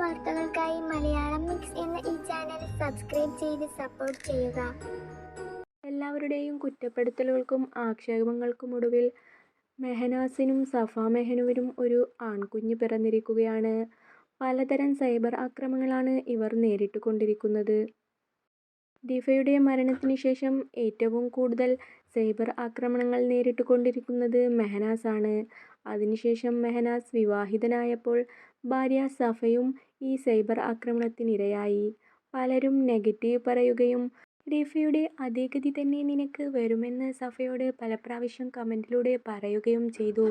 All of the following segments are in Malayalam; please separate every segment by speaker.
Speaker 1: വാർത്തകൾക്കായി മലയാളം മിക്സ് എന്ന ഈ ചാനൽ സബ്സ്ക്രൈബ് ചെയ്ത് സപ്പോർട്ട് ചെയ്യുക.
Speaker 2: എല്ലാവരുടെയും കുറ്റപ്പെടുത്തലുകൾക്കും ആക്ഷേപങ്ങൾക്കുമൊടുവിൽ മെഹനാസിനും സഫ മെഹനുവിനും ഒരു ആൺകുഞ്ഞ് പിറന്നിരിക്കുകയാണ്. പലതരം സൈബർ ആക്രമണങ്ങളാണ് ഇവർ നേരിട്ടുകൊണ്ടിരിക്കുന്നത്. ഡിഫയുടെ മരണത്തിന് ശേഷം ഏറ്റവും കൂടുതൽ സൈബർ ആക്രമണങ്ങൾ നേരിട്ടുകൊണ്ടിരിക്കുന്നത് മെഹനാസ് ആണ്. അതിനുശേഷം മെഹനാസ് വിവാഹിതനായപ്പോൾ ഭാര്യ സഫയും ഈ സൈബർ ആക്രമണത്തിനിരയായി. പലരും നെഗറ്റീവ് പറയുകയും ഡിഫയുടെ അതേ ഗതി തന്നെ നിനക്ക് വരുമെന്ന് സഫയോട് പല പ്രാവശ്യം കമന്റിലൂടെ പറയുകയും ചെയ്തു.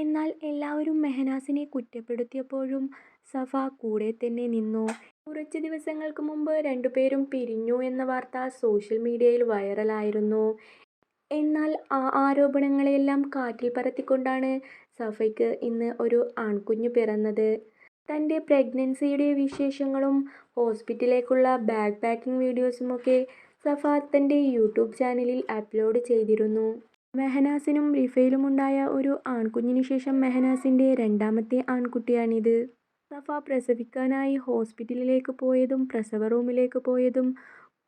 Speaker 2: എന്നാൽ എല്ലാവരും മെഹനാസിനെ കുറ്റപ്പെടുത്തിയപ്പോഴും സഫ കൂടെ തന്നെ നിന്നു. കുറച്ച് ദിവസങ്ങൾക്ക് മുമ്പ് രണ്ടുപേരും പിരിഞ്ഞു എന്ന വാർത്ത സോഷ്യൽ മീഡിയയിൽ വൈറലായിരുന്നു. എന്നാൽ ആ ആരോപണങ്ങളെല്ലാം കാറ്റിൽ പറത്തിക്കൊണ്ടാണ് സഫയ്ക്ക് ഇന്ന് ഒരു ആൺകുഞ്ഞ് പിറന്നത്. തൻ്റെ പ്രഗ്നൻസിയുടെ വിശേഷങ്ങളും ഹോസ്പിറ്റലിലേക്കുള്ള ബാഗ് പാക്കിംഗ് വീഡിയോസുമൊക്കെ സഫ തൻ്റെ യൂട്യൂബ് ചാനലിൽ അപ്ലോഡ് ചെയ്തിരുന്നു. മെഹനാസിനും റിഫയിലുമുണ്ടായ ഒരു ആൺകുഞ്ഞിനു ശേഷം മെഹനാസിൻ്റെ രണ്ടാമത്തെ ആൺകുട്ടിയാണിത്. സഫ പ്രസവിക്കാനായി ഹോസ്പിറ്റലിലേക്ക് പോയതും പ്രസവ റൂമിലേക്ക് പോയതും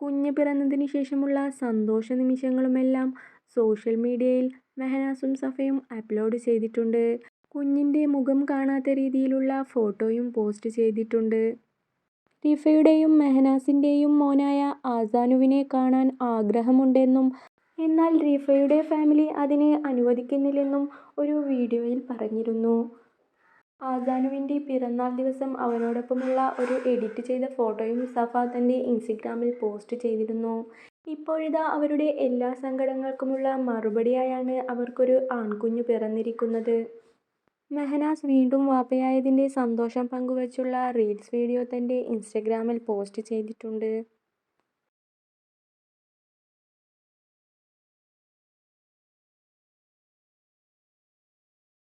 Speaker 2: കുഞ്ഞ് പിറന്നതിന് ശേഷമുള്ള സന്തോഷ നിമിഷങ്ങളുമെല്ലാം സോഷ്യൽ മീഡിയയിൽ മെഹനാസും സഫയും അപ്ലോഡ് ചെയ്തിട്ടുണ്ട്. കുഞ്ഞിൻ്റെ മുഖം കാണാത്ത രീതിയിലുള്ള ഫോട്ടോയും പോസ്റ്റ് ചെയ്തിട്ടുണ്ട്. റിഫയുടെയും മെഹനാസിൻ്റെയും മോനായ ആസാനുവിനെ കാണാൻ ആഗ്രഹമുണ്ടെന്നും എന്നാൽ റിഫയുടെ ഫാമിലി അതിന് അനുവദിക്കുന്നില്ലെന്നും ഒരു വീഡിയോയിൽ പറഞ്ഞിരുന്നു. ആസാനുവിൻ്റെ പിറന്നാൾ ദിവസം അവനോടൊപ്പമുള്ള ഒരു എഡിറ്റ് ചെയ്ത ഫോട്ടോയും സഫ തൻ്റെ ഇൻസ്റ്റഗ്രാമിൽ പോസ്റ്റ് ചെയ്തിരുന്നു. ഇപ്പോഴിതാ അവരുടെ എല്ലാ സങ്കടങ്ങൾക്കുമുള്ള മറുപടിയായാണ് അവർക്കൊരു ആൺകുഞ്ഞ് പിറന്നിരിക്കുന്നത്. മെഹനാസ് വീണ്ടും വാപ്പയായതിൻ്റെ സന്തോഷം പങ്കുവച്ചുള്ള റീൽസ് വീഡിയോ തൻ്റെ ഇൻസ്റ്റഗ്രാമിൽ പോസ്റ്റ് ചെയ്തിട്ടുണ്ട്.